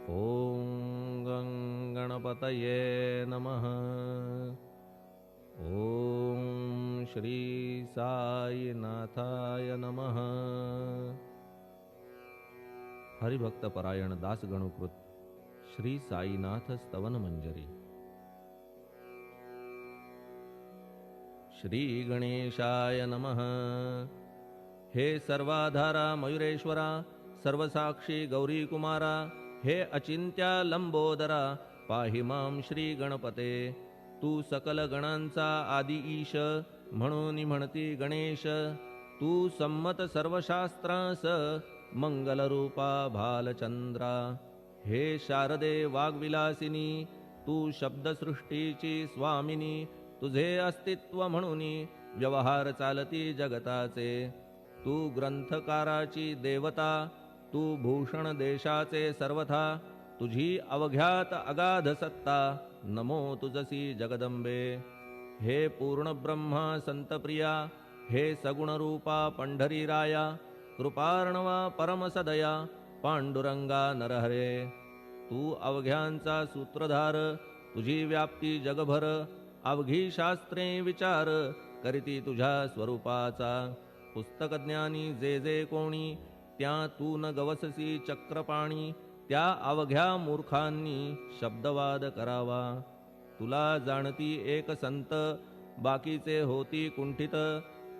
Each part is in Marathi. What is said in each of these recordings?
ॐ गणपतये नमः। ॐ श्री साईनाथाय नमः। हरिभक्तपरायण दासगणुकृत श्री साईनाथ स्तवन मंजरी। श्री गणेशाय नमः। हे सर्वाधारा मयुरेश्वरा, सर्वसाक्षी गौरी कुमारा, हे अचिंत्या लंबोदरा, पाहि मां श्री गणपते। तू सकल गणांचा आदि ईश, म्हणून म्हणती गणेश। तू संमत सर्वशास्त्रांस, मंगलरूपा भालचंद्रा। हे शारदे वाग्विलासिनी, तू शब्दसृष्टीची स्वामिनी। तुझे अस्तित्व म्हणून व्यवहार चालती जगताचे। तू ग्रंथकाराची देवता, तू भूषण देशाचे सर्वथा। तुझी अवघ्यात अगाध सत्ता, नमो तुझसी जगदंबे। हे पूर्ण ब्रह्मा संतप्रिया, हे सगुणरूपा पंढरीराया। कृपार्णवा परमसदया, पांडुरंगा नरहरे। तू अवघ्यांचा सूत्रधार, तुझी व्याप्ती जगभर। अवघी शास्त्रे विचार, करीती तुझ्या स्वरूपाचा। पुस्तकज्ञानी जे जे कोणी, त्या तू न गवससी चक्रपाणी। त्या अवघ्या मूर्खांनी शब्दवाद करावा। तुला जाणती एक संत, बाकीचे होती कुंठित।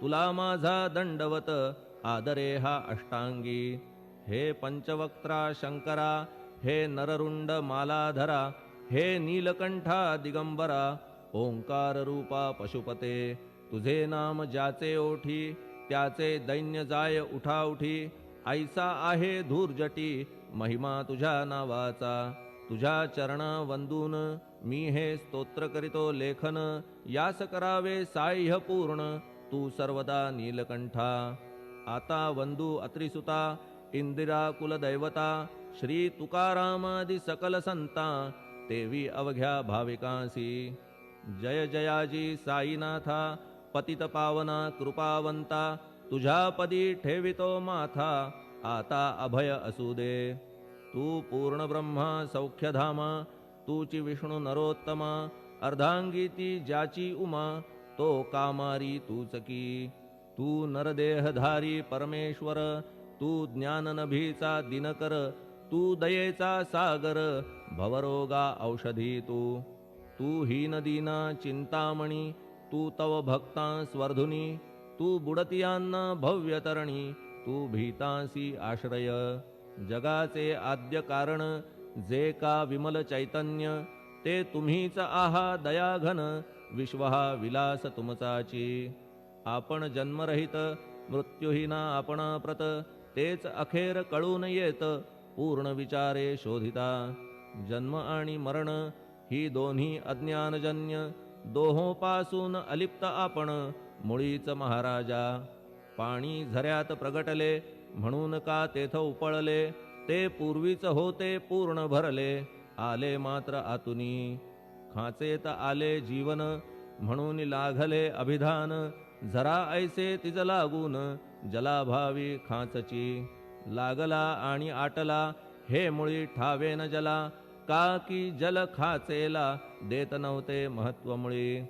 तुला माझा दंडवत, आदरे हा अष्टांगी। हे पंचवक्त्रा शंकरा, हे नररुंड मालाधरा। हे नीलकंठा दिगंबरा, ओंकार रूपा पशुपते। तुझे नाम ज्याचे ओठी, त्याचे दैन्य जाय उठाउठी। ऐसा आहे धूर्जटी, महिमा तुझ्या नावाचा। तुझ्या चरणा वंदून, मी हे स्तोत्र करीतो लेखन। यास करावे साह्य पूर्ण, तू सर्वदा नीलकंठा। आता वंदू अत्रिसुता, इंदिरा कुलदैवता। श्री तुकारामादि सकल संता, तेवी अवघ्या भाविकांसी। जय जयाजी साईनाथा, पतित पावना कृपावंता। तुझ्या पदी ठेवितो माथा, आता अभय असू दे। तू पूर्ण ब्रह्मा सौख्यधामा, तूची विष्णू नरोत्तमा। अर्धांगी ती ज्याची उमा, तो कामारी तूच की। तू नरदेहधारी परमेश्वर, तू ज्ञाननभीचा दिनकर। तू दयेचा सागर, भवरोगा औषधी तू। तू हीनदीना चिंतामणी, तू तव भक्ता स्वर्धुनी। तू बुडतियांना भव्यतरणी, तू भीतांसी आश्रय। जगाचे आद्य कारण, जे का विमल चैतन्य। ते तुम्हीच आहा दयाघन, विश्व हा विलास तुमचाची। आपण जन्मरहित, मृत्युहीना आपणा प्रत। तेच अखेर कळून येत, पूर्ण विचारे शोधिता। जन्म आणि मरण, ही दोन्ही अज्ञानजन्य। दोहोपासून अलिप्त आपण, मुळीच महाराजा। पाणी झऱ्यात प्रगटले, म्हणून का तेथ उपळले। ते पूर्वीच होते पूर्ण भरले, आले मात्र आतुनी। खाचेत आले जीवन, म्हणून लागले अभिधान। झरा ऐसे तिज लागून, जलाभावी खाचची। लागला आणि आटला, हे मुळी ठावे न जला। का की जल खाचेला, देत नव्हते महत्व मुळी।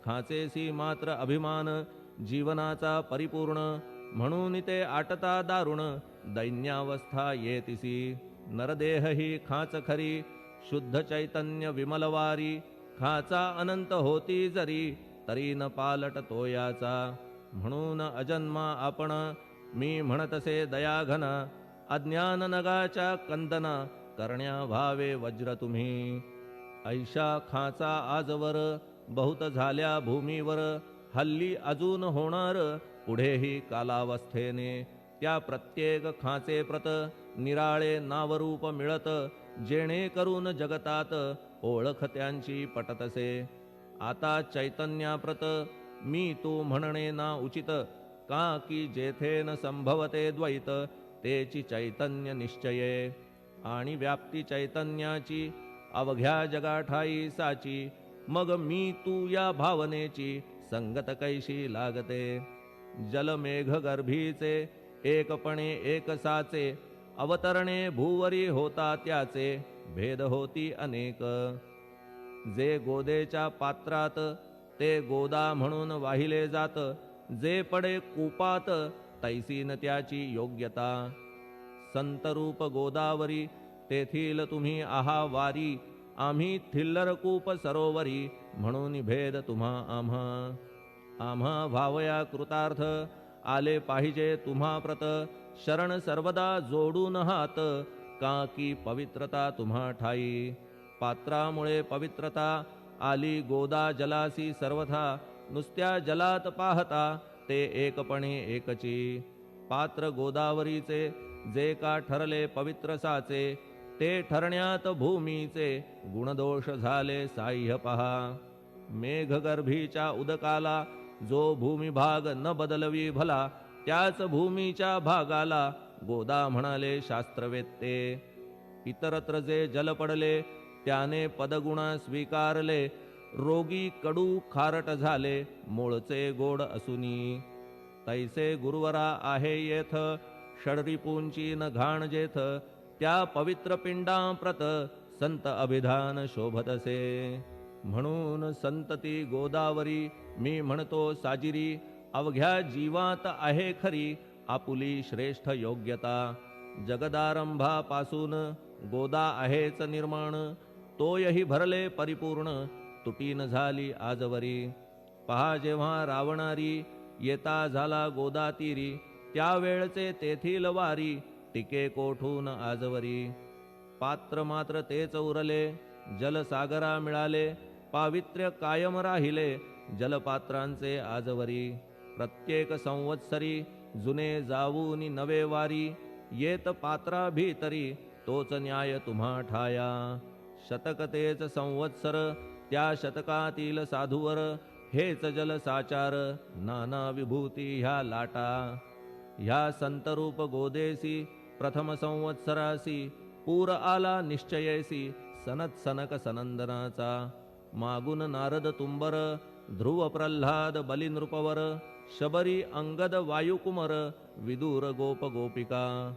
खाचेसी मात्र अभिमान, जीवनाचा परिपूर्ण। म्हणून ते आटता दारुण, दैन्यावस्था येतिसी। नरदेह ही खाच खरी, शुद्ध चैतन्य विमलवारी। खाचा अनंत होती जरी, तरी न पालट तो याचा। म्हणून अजन्मा आपण, मी म्हणतसे दयाघन। अज्ञान नगाच्या कंदना, करण्या व्हावे वज्र तुम्ही। ऐशा खाचा आजवर, बहुत झाल्या भूमीवर। हल्ली अजून होणार, पुढेही कालावस्थेने। त्या प्रत्येक खाचे प्रत, निराळे नावरूप मिळत। जेणे करून जगतात, ओळख त्यांची पटतसे। आता चैतन्याप्रत, मी तू म्हणणे ना उचित। का की जेथे न संभवते द्वैत, तेची चैतन्य निश्चये। आणि व्याप्ती चैतन्याची, अवघ्या जगाठाई साची। मग मी तू या भावनेची, संगत कैशी लागते। जलमेघ गर्भीचे, एकपणे एकसाचे। अवतरणे भूवरी होता त्याचे, भेद होती अनेक. जे गोदेच्या पात्रात ते गोदा म्हणून वाहिले जात, जे पडे कूपात तैसी न त्याची योग्यता. संतरूप गोदावरी तेथील तुम्ही आहा वारी, आम्ही थिल्लर कूप सरोवरी म्हणून भेद तुम्हा आम्हा. आम्हा भावया कृतार्थ आले पाहिजे तुम्हा प्रत, शरण सर्वदा जोडून हात का की पवित्रता तुम्हा ठाई. पात्रामुळे पवित्रता आली गोदा जलासी सर्वथा, नुसत्या जलात पाहता ते एकपणे एकची. पात्र गोदावरीचे जे का ठरले पवित्र साचे, ते ठरण्यात भूमीचे गुणदोष झाले साह्य पहा. मेघगर्भीच्या उदकाला जो भूमिभाग न बदलवी भला, त्याच भूमीच्या भागाला गोदा म्हणाले शास्त्रवेत्ते. इतरत्र जे जल पडले त्याने पदगुण स्वीकारले, रोगी कडू खारट झाले मूळचे गोड असुनी. तैसे गुरुवरा आहे येथ षडरिपूंची न घाण जेथ, त्या पवित्र पिंडाप्रत संत अभिधान शोभतसे. म्हणून संतती गोदावरी मी म्हणतो साजिरी, अवघ्या जीवात आहे खरी आपुली श्रेष्ठ योग्यता. जगदारंभापासून गोदा आहेच निर्माण, तोयही भरले परिपूर्ण तुटीन झाली आजवरी. पहा जेव्हा रावणारी येता झाला गोदातीरी, त्यावेळचे तेथील वारी टिके कोठून आजवरी. पात्र मात्र तेच उरले जलसागरा मिळाले, पावित्र्य कायम राहिले जलपात्रांचे आजवरी. प्रत्येक संवत्सरी जुने जाऊनी नवे वारी, येत पात्रा भीतरी तोच न्याय तुम्हा ठाया. शतक तेच संवत्सर त्या शतकातील साधूवर, हेच जलसाचार नाना विभूती ह्या लाटा. ह्या संतरूप गोदेसी प्रथम संवत्सरासी, पूर आला निश्चयेसी सनत सनक सनंदनाचा. मागून नारद तुंबर ध्रुव प्रल्हाद बलिनृपवर, शबरी अंगद वायुकुमर विदूर गोप गोपिका.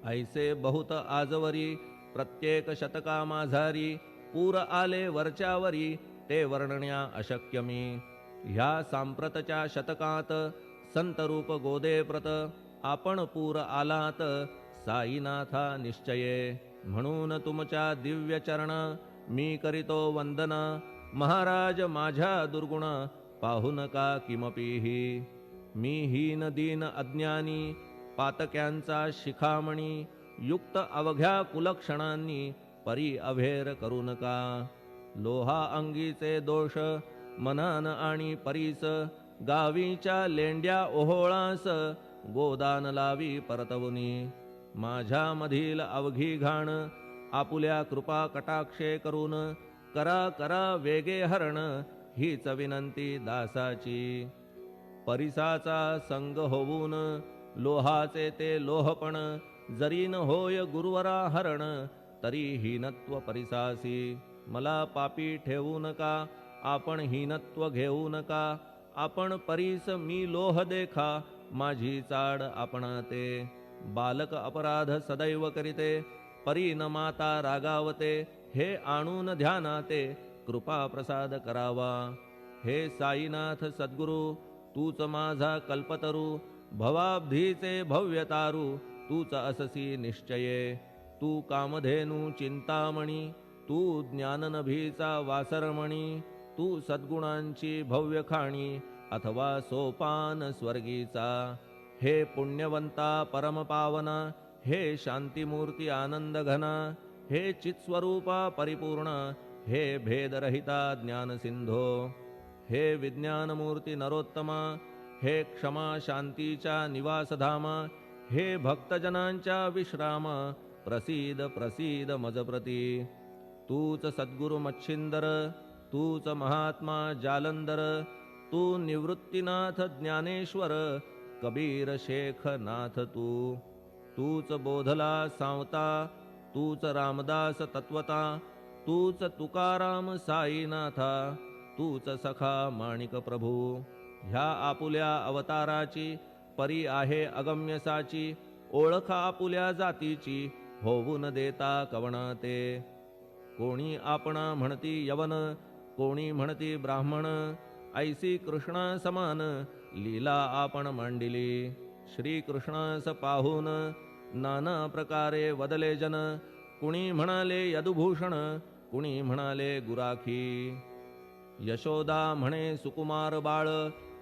ऐसे बहुत आजवरी प्रत्येक शतका माझारी, पूर आले वरच्यावरी ते वर्णण्या अशक्य मी. ह्या सांप्रतच्या शतकात संतरूप गोदे प्रत, आपण पूर आलात साईनाथा निश्चये. म्हणून तुमच्या दिव्य चरण मी करीतो वंदन, महाराज माझ्या दुर्गुण पाहू नका किमपीही. मी हीन दीन अज्ञानी पातक्यांचा शिखामणी, युक्त अवघ्या कुलक्षणांनी परी अभेर करू नका. लोहा अंगीचे दोष मनान आणि परीस, गावीच्या लेंड्या ओहोळास गोदान लावी परतवुनी. माझ्या मधील अवघी घाण आपुल्या कृपा कटाक्षे करून, करा करा वेगे हरण हीच विनंती दासाची. परिसाचा संग होऊन लोहाचे ते लोहपण, जरी न होय गुरुवरा हरण तरी हीनत्व परिसासी. मला पापी ठेवू नका आपण हीनत्व घेऊ नका, आपण परीस मी लोह देखा माझी चाड आपणाते. बालक अपराध सदैव करीते परी न माता रागावते, हे आणून ध्यानाते कृपा प्रसाद करावा. हे साईनाथ सद्गुरु तूच माझा कल्पतरू, भवाब्धीचे भव्यतारू तूच अससी निश्चये. तू कामधेनू चिंतामणी, तू ज्ञाननभीचा वासरमणी, तू सद्गुणांची भव्य खाणी अथवा सोपान स्वर्गीचा. हे पुण्यवंता परमपावना, हे शांतिमूर्ती आनंद घना, हे चित्स्वरूपा परिपूर्ण, हे भेदरहिता ज्ञानसिंधो. हे विज्ञानमूर्ती नरोत्तमा, हे क्षमा शांतीच्या निवासधामा, हे भक्तजनांच्या विश्राम प्रसीद प्रसीद मजप्रती. तूच सद्गुरु मच्छिंदर, तूच महात्मा जालंदर, तू निवृत्तीनाथ ज्ञानेश्वर कबीर शेख नाथ. तूच बोधला सांवता, तूच रामदास तत्वता, तूच तुकाराम साईनाथा, तूच सखा माणिक प्रभू. ह्या आपुल्या अवताराची परी आहे अगम्यसाची, ओळख आपुल्या जातीची होऊन देता कवणाते. कोणी आपणा म्हणती यवन, कोणी म्हणती ब्राह्मण, ऐसी कृष्णा समान लीला आपण मांडिली. श्री कृष्णास पाहून नाना प्रकारे वदले जन, कुणी म्हणाले यदुभूषण, कुणी म्हणाले गुराखी. यशोदा म्हणे सुकुमार बाळ,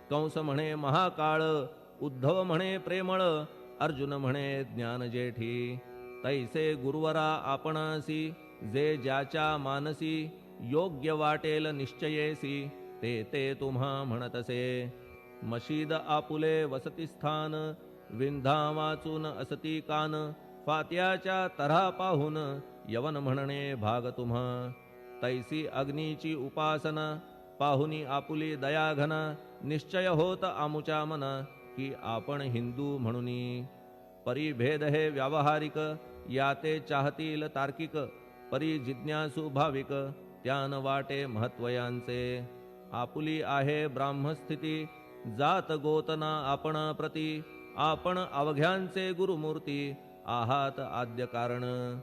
कंस म्हणे महाकाळ, उद्धव म्हणे प्रेमळ, अर्जुन म्हणे ज्ञान जेठी. तैसे गुरुवरा आपणासी, जे ज्याच्या मानसी, योग्य वाटेल निश्चयेसी, ते ते तुम्हा म्हणतसे. मशीद आपुले वसती स्थान, विंधा वाचून असती कान, फात्याच्या तऱ्हा पाहून यवन म्हणणे भाग तुम्हा. तैसी अग्नीची उपासना, पाहुनी आपुली दयाघना, निश्चय होत आमुच्या मना, की आपण हिंदू म्हणूनी. परिभेद हे व्यावहारिक, याते चाहतील तार्किक, परी जिज्ञासू भाविक, त्यान वाटे महत्वयांचे. आपुली आहे ब्राह्मस्थिती, जात गोतना आपणा प्रती, आपण अवघ्यांचे गुरुमूर्ती, आहात आद्य कारण.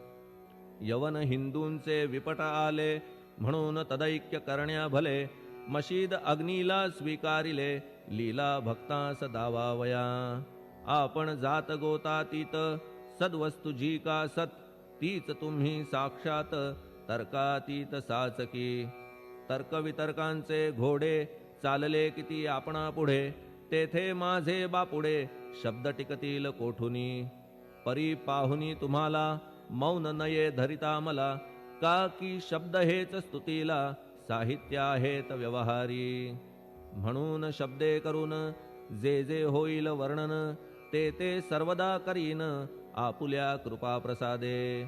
यवन हिंदूंचे विपट आले, म्हणून तदैक्य करण्या भले, मशीद अग्नीला स्वीकारिले, लीला भक्तास दावावया. आपण जात गोतातीत, सद्वस्तु जी का सत, तीच तुम्ही साक्षात तर्कातीत साचकी. तर्कवितर्कांचे घोडे चालले किती आपणा पुढे, तेथे माझे बापुडे शब्द टिकतील कोठुनी. परी पाहुनी तुम्हाला मौन नये धरिता मला, का की शब्द हेच स्तुतीला साहित्य आहेत व्यवहारी. म्हणून शब्दे करून जे जे होईल वर्णन, ते ते सर्वदा करीन आपुल्या कृपा प्रसादे.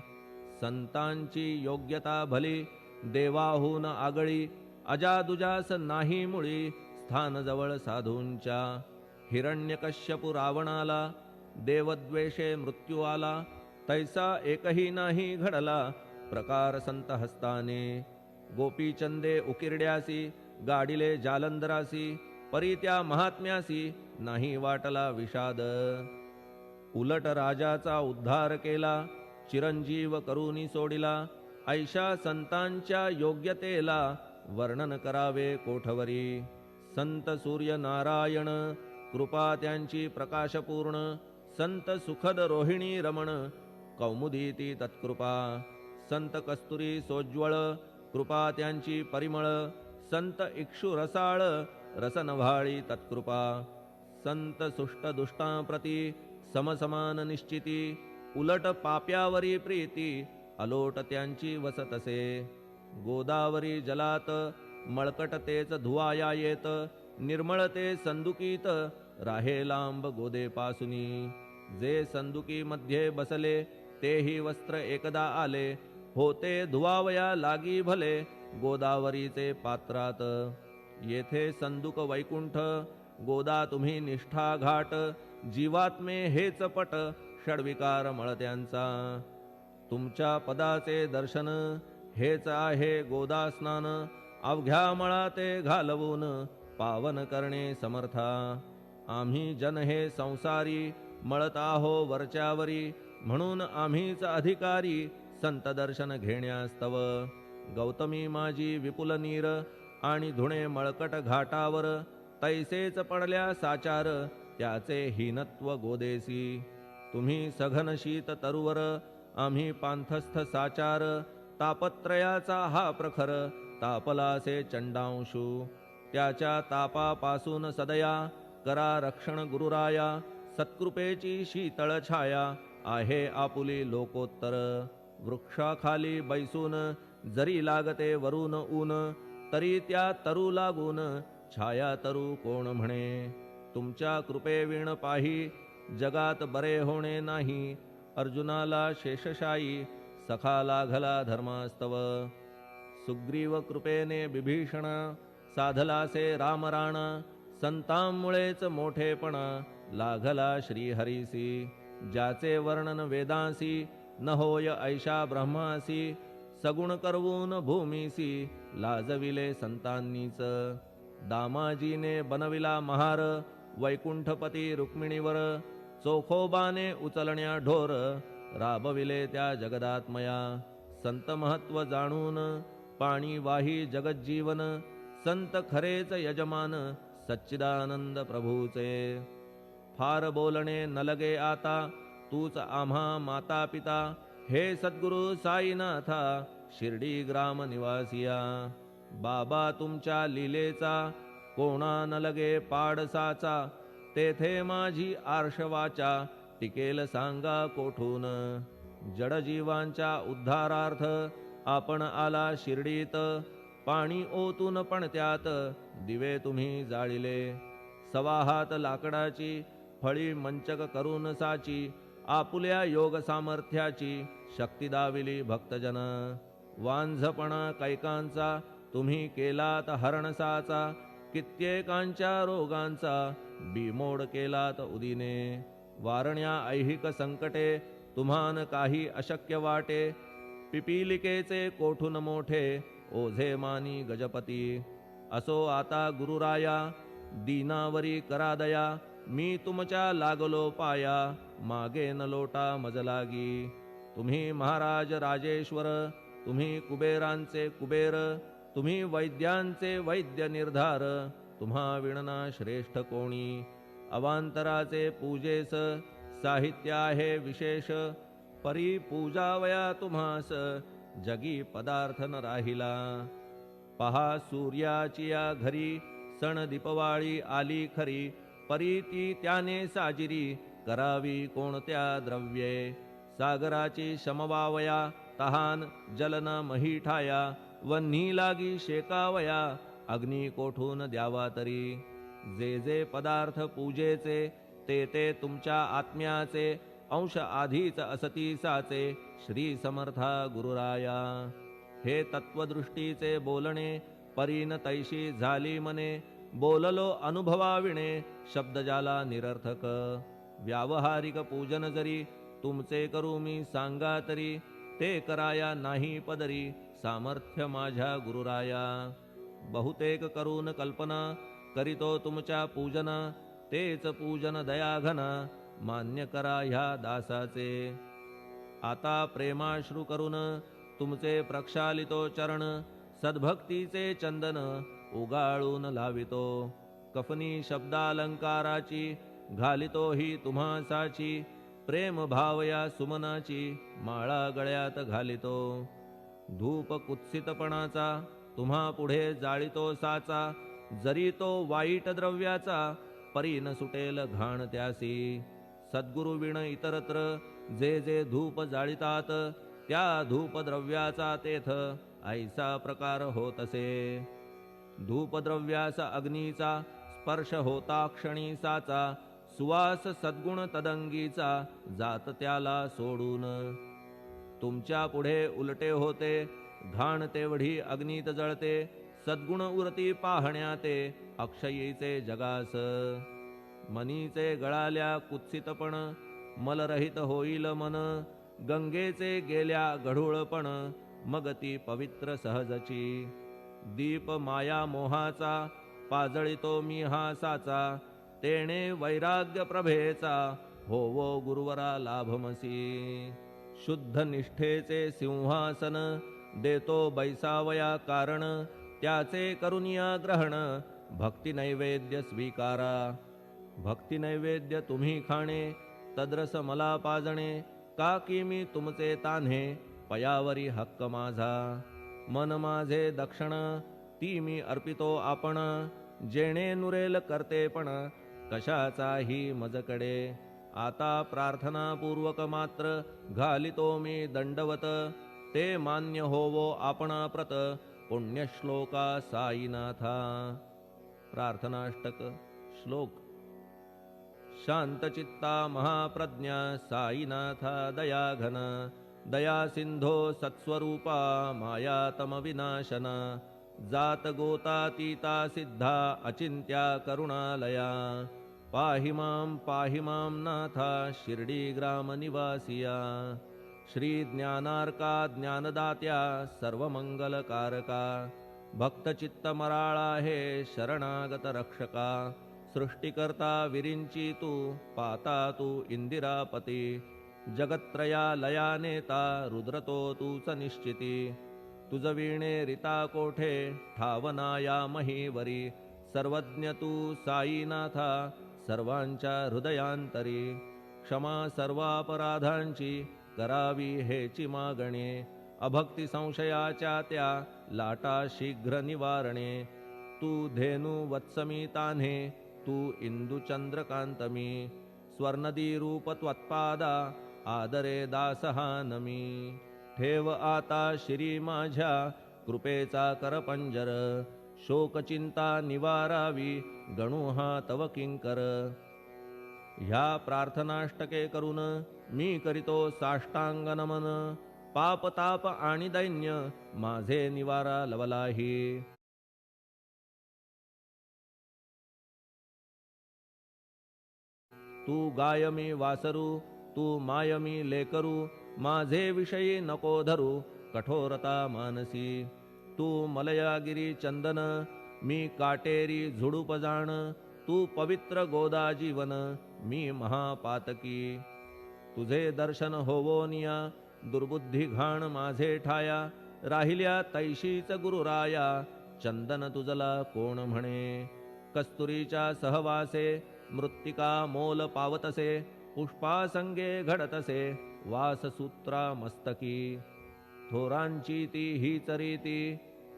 संतांची योग्यता भली, देवाहून आगळी, अजादुजास नाही मुळी, स्थान जवळ साधूंच्या. हिरण्यकश्यपु रावणाला, देवद्वेषे मृत्यू आला, तैसा एकही नाही घडला प्रकार संत हस्ताने. गोपीचंदे उकिरड्यासी, गाडिले जालंधरासी, परी त्या महात्म्यासी नाही वाटला विषाद. उलट राजाचा उद्धार केला, चिरंजीव करूनी सोडिला, ऐशा संतांच्या योग्यतेला वर्णन करावे कोठवरी. संत सूर्य नारायण, कृपा त्यांची प्रकाशपूर्ण, संत सुखद रोहिणी रमण, कौमुदी ती तत्कृपा. संत कस्तुरी सोज्वळ, कृपा त्यांची परिमळ, संत इक्षु रसाळ, रसनव्हाळी तत्कृपा. संत सुष्ट दुष्टांप्रती, समसमान निश्चिती, उलट पाप्यावरी प्रीती, अलोट त्यांची वसतसे. गोदावरी जलात, मळकट तेच धुवाया येत, निर्मळ ते संदुकीत, राहे लांब गोदेपासुनी. जे संदुकी मध्ये बसले, तेही वस्त्र एकदा आले, होते धुवावया लागी भले, गोदावरीचे पात्रात. येथे संदुक वैकुंठ, गोदा तुम्ही निष्ठा घाट, जीवात्मे हेच पट, षडविकार मळत्यांचा. तुमच्या पदाचे दर्शन, हेच आहे गोदा स्नान, अवघ्या मळाते घालवून पावन करणे समर्था. आम्ही जन हे संसारी, मळत आहो वरच्यावरी, म्हणून आम्हीच अधिकारी, संत दर्शन घेण्यास्तव. गौतमी माझी विपुल नीर, आणि धुणे मळकट घाटावर, तैसेच पडल्या साचार, त्याचे हीनत्व गोदेसी. तुम्ही सघन शीत तरुवर, आम्ही पांथस्थ साचार, तापत्रयाचा हा प्रखर, तापलासे चंडांशू. त्याच्या तापापासून सदया, करा रक्षण गुरुराया, सत्कृपेची शीतळ छाया, आहे आपुली लोकोत्तर. वृक्षाखाली बैसून, जरी लागते वरून ऊन, तरी त्या तरू लागून, छाया तरू कोण म्हणे. तुमच्या कृपेविण पाही, जगात बरे होणे नाही, अर्जुनाला शेषशायी, सखा लागला धर्मास्तव. सुग्रीव कृपेने बिभीषण, साधलासे रामराणा, संतांमुळेच मोठेपणा, लागला श्रीहरीसी. ज्याचे वर्णन वेदांसी, न होय ऐशा ब्रह्मासी, सगुण करवून भूमीसी, लाजविले संतांनीच. दामाजीने बनविला महार, वैकुंठपती रुक्मिणीवर, चोखोबाने उचलण्या ढोर, राबविले त्या जगदात्मया. संत महत्व जाणून पाणी वाही जगज्जीवन संत खरेच यजमान सच्चिदानंद प्रभूचे फार बोलणे न लगे आता तूच आम्हा माता पिता हे सद्गुरु साईनाथा शिर्डी ग्राम निवासिया बाबा तुमच्या लीलेचा कोणा न लगे पाडसाचा तेथे माझी आर्षवाचा टिकेल सांगा कोठून जडजीवांच्या उद्धारार्थ आपण आला शिर्डीत पाणी ओतून पण त्यात दिवे तुम्ही जाळिले सवा हात लाकडाची फळी मंचक करून साची आपुल्या योग सामर्थ्याची शक्ती दाविली भक्तजन वांझपणा कैकांचा तुम्ही केलात हरणसाचा कित्येकांच्या रोगांचा बिमोड केलात उदिने वारण्या ऐहिक संकटे तुम्हान काही अशक्य वाटे पिपीलिकेचे कोठून मोठे ओझे मानी गजपती असो आता गुरुराया दीनावरी करा दया मी तुमच्या लागलो पाया मागे न लोटा मज लागी तुम्ही महाराज राजेश्वर तुम्ही कुबेरांचे कुबेर तुम्ही वैद्यांचे वैद्य निर्धार तुम्हा विणना श्रेष्ठ कोणी अवांतराचे पूजेस साहित्य आहे विशेष परी पूजावया तुम्हास जगी पदार्थ न राहिला पहा सूर्याची या घरी सण दीपवाळी आली खरी परी ती त्याने साजिरी करावी कोणत्या द्रव्ये सागराची शमवावया तहान जलन मही ठाया वन्ही लागी शेकावया अग्नी कोठून द्यावा तरी जे जे पदार्थ पूजेचे ते ते तुमच्या आत्म्याचे अंश आधीच असतीसाचे श्री समर्था गुरुराया हे तत्वदृष्टीचे बोलणे परीन तैशी झाली मने बोललो अनुभवाविणे शब्द जाला निरर्थक व्यावहारिक पूजन जरी तुमचे करू मी सांगा तरी ते कराया नाही पदरी सामर्थ्य माझ्या गुरुराया बहुतेक करून कल्पना करीतो तुमच्या पूजन तेच पूजन दयाघन मान्य करा ह्या दासाचे आता प्रेमाश्रू करून तुमचे प्रक्षालितो चरण सद्भक्तीचे चंदन उगाळून लावितो कफनी शब्दालंकाराची घालितो ही तुम्हासाची प्रेम भावया सुमनाची माळा गळ्यात घालितो धूप कुत्सितपणाचा तुम्हा पुढे जाळितो साचा जरी तो वाईट द्रव्याचा परी न सुटेल घाण त्यासी सद्गुरु विण इतरत्र जे जे धूप जाळितात त्या धूप द्रव्याचा तेथ ऐसा प्रकार होत असे धूपद्रव्यास अग्नीचा स्पर्श होता क्षणी साचा सुवास सद्गुण तदंगीचा जात त्याला सोडून तुमच्या पुढे उलटे होते घाण तेवढी अग्नीत जळते सद्गुण उरती पाहण्या ते अक्षयीचे जगास मनीचे गळाल्या कुत्सितपण मलरहित होईल मन गंगेचे गेल्या गढूळपण मग ती पवित्र सहजची दीप माया मोहाचा पाजळितो मी हा साचा तेणे वैराग्य प्रभेचा होवो गुरुवरा लाभमसी शुद्ध निष्ठेचे सिंहासन देतो बैसावया कारण त्याचे करुनिया ग्रहण भक्ती नैवेद्य स्वीकारा भक्ती नैवेद्य तुम्ही खाणे तद्रस मला पाजणे का की मी तुमचे तान्हे पयावरी हक्क माझा मन माझे दक्षिण ती मी अर्पितो आपण जेणे नुरेल करते पण कशाचाही मजकडे आता प्रार्थनापूर्वक मात्र घालितो मी दंडवत ते मान्य होवो आपणा प्रत पुण्यश्लोका साईनाथा प्रार्थनाष्टक श्लोक शांतचित्ता महाप्रज्ञा साईनाथा दयाघन दया सिंधो सत्स्वरूपा मायातम विनाशन जात गोतातीता सिद्धा अचिंत्या करुणालया पाहि मां नाथा शिर्डी ग्राम निवासिया श्री ज्ञानार्का ज्ञानदात्या सर्वमंगलकारका भक्तचित्त मराळा हे शरणागत रक्षका सृष्टिकर्ता विरिंची तू पाता तू इंदिरापती जगत्त्रया लया नेता रुद्रतो तूच निश्चिती तुझ वीणे रिता कोठे ठावना या महीवरी सर्वज्ञ तू साईनाथा सर्वांच्या हृदयांतरी क्षमा सर्वापराधांची करावी हेची मागणे अभक्ती संशयाच्या त्या लाटा शीघ्र निवारणे तू धेनु वत्समी तान्हे तू इंदुचंद्रकांतमी स्वर्णदी रूप त्वत्पादा आदरे दासहा नमी ठेव आता श्री माझ्या कृपेचा करपंजर शोकचिंता निवारावी गणू हा तव किंकर ह्या प्रार्थनाष्टके करून मी करीतो साष्टांग नमन पाप ताप आणि दैन्य माझे निवारा लवलाही तू गायमी वासरू तू मायमी लेकरू माझे विषयी नको धरू कठोरता मानसी तू मलयागिरी चंदन मी काटेरी झुडूप जाण तू पवित्र गोदा जीवन मी महापातकी तुझे दर्शन होवोनिया दुर्बुद्धी घाण माझे ठाया राहिल्या तैशीच गुरुराया चंदन तुझला कोण म्हणे कस्तुरीच्या सहवासे मृत्तिका मोल पावतसे पुष्पासंगे घडतसे वाससूत्रा मस्तकी थोरांची ती हीच रीती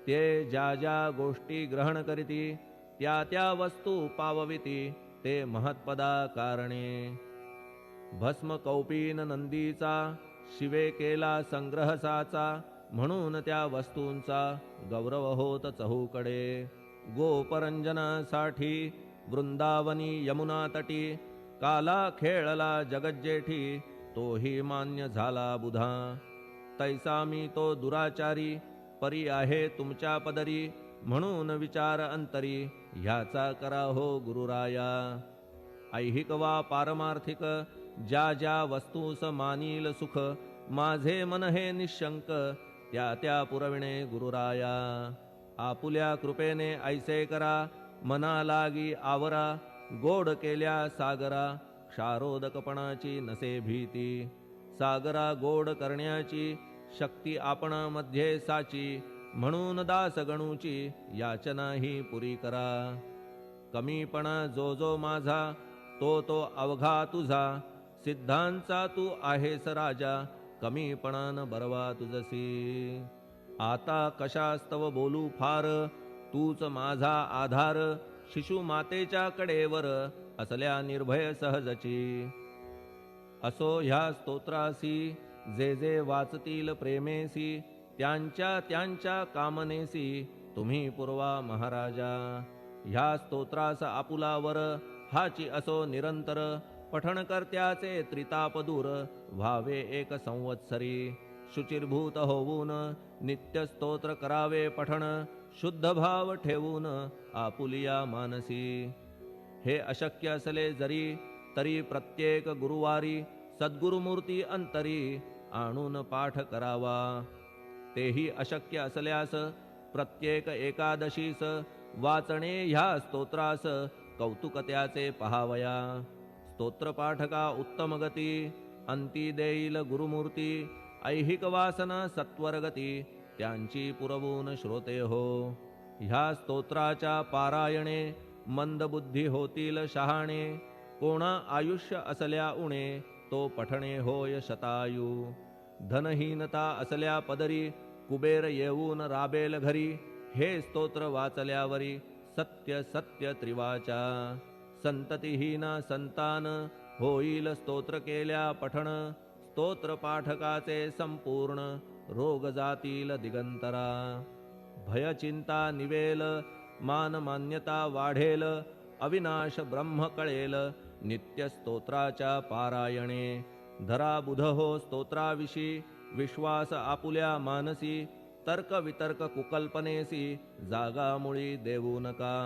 ते ज्या ज्या गोष्टी ग्रहण करीती त्या त्या वस्तू पावविती ते महत्पदा कारणे भस्म कौपीन नंदीचा शिवे केला संग्रह साचा म्हणून त्या वस्तूंचा गौरव होत चहूकडे गोपरंजनासाठी वृंदावनी यमुना तटी काला खेळला जगज्जेठी तोही मान्य झाला बुधा तैसा मी तो दुराचारी परी आहे तुमच्या पदरी म्हणून विचार अंतरी ह्याचा करा हो गुरुराया ऐहिक वा पारमार्थिक ज्या ज्या वस्तूस मानील सुख माझे मन हे निशंक त्या त्या पुरविणे गुरुराया आपुल्या कृपेने ऐसे करा मना लागी आवरा गोड केल्या सागरा क्षारोदकपणाची नसे भीती सागरा गोड करण्याची शक्ती आपणामध्ये साची म्हणून दास गणूची याचना ही पुरी करा कमीपणा जो जो माझा तो तो अवघा तुझा सिद्धांचा तू आहेस राजा कमीपणान बरवा तुझसी आता कशास्तव बोलू फार तूच माझा आधार शिशु मातेच्या कडेवर असल्या निर्भय सहजची असो ह्या स्तोत्रासी जे जे वाचतील प्रेमेसी त्यांच्या त्यांच्या कामनेसी तुम्ही पुरवा महाराजा ह्या स्तोत्रास आपुलावर हाची असो निरंतर पठणकर्त्याचे त्रिताप दूर व्हावे एक संवत्सरी शुचिर्भूत होऊन नित्य स्तोत्र करावे पठण शुद्ध भाव ठेवून आपुलिया मानसी हे अशक्य असले जरी तरी प्रत्येक गुरुवारी सद्गुरुमूर्ती अंतरी आणून पाठ करावा तेही अशक्य असल्यास प्रत्येक एकादशीस वाचणे ह्या स्तोत्रास कौतुक त्याचे पहावया स्तोत्रपाठका उत्तम गती अंती देईल गुरुमूर्ती ऐहिक वासना सत्वरगती त्यांची पुरवून श्रोते हो ह्या स्तोत्राच्या पारायणे मंदबुद्धी होतील शहाणे कोणा आयुष्य असल्या उणे तो पठणे होय शतायू धनहीनता असल्या पदरी कुबेर येऊन राबेल घरी हे स्तोत्र वाचल्यावरी सत्य सत्य त्रिवाचा संततिहीना संतान होईल स्तोत्र केल्या पठण स्तोत्र पाठकाचे संपूर्ण रोग जातील दिगंतरा भय चिंता निवेल मान मान्यता वाढेल अविनाश ब्रह्म कळेल नित्य स्तोत्राच्या पारायणे धरा बुध हो स्तोत्राविषयी विश्वास आपुल्या मानसी तर्क वितर्क कुकल्पनेसी जागा मुळी देऊ नका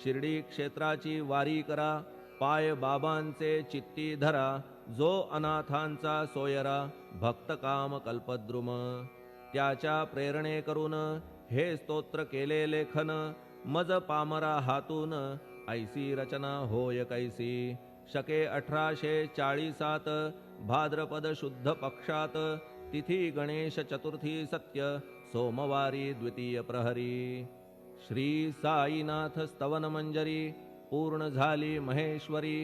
शिर्डी क्षेत्राची वारी करा पाय बाबांचे चित्ती धरा जो अनाथांचा सोयरा भक्त काम कल्पद्रुम त्याच्या प्रेरणे करून हे स्तोत्र केले लेखन मज पामरा हातून ऐसी रचना होय कैसी शके 1840 भाद्रपद शुद्ध पक्षात तिथी गणेश चतुर्थी सत्य सोमवारी द्वितीय प्रहरी श्री साईनाथ स्तवन मंजरी पूर्ण झाली महेश्वरी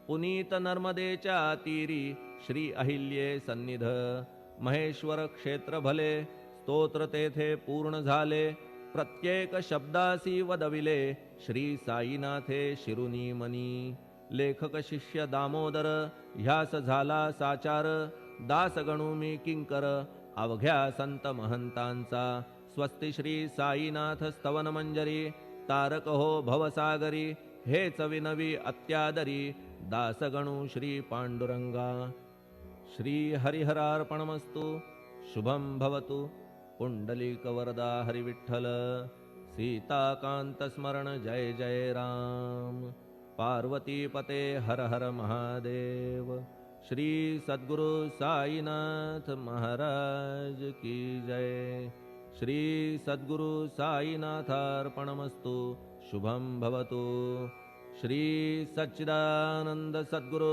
पुनीत नर्मदेच्या तीरी श्री अहिल्ये सन्निध महेश्वर क्षेत्र भले स्तोत्र तेथे पूर्ण झाले प्रत्येक शब्दासी वदविले श्री साईनाथे शिरुनी मनी लेखक शिष्य दामोदर ह्यास झाला साचार दास गणू मी किंकर अवघ्या संत महंतांचा स्वस्ति श्री साईनाथ स्तवन मंजरी तारक हो भवसागरी हेच विनवी अत्यादरी दासगणू श्री पांडुरंगा श्री हरिहरार्पणमस्तु शुभं भवतु पुंडलिक वरदा हरिविठ्ठल सीताकांत स्मरण जय जय राम पार्वती पते हर हर महादेव श्री सद्गुरु साईनाथ महाराज की जय श्री सद्गुरु साईनाथार्पणमस्तु शुभं भवतु श्री सच्चिदानंद सद्गुरु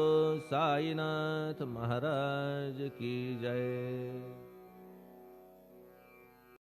साईनाथ महाराज की जय।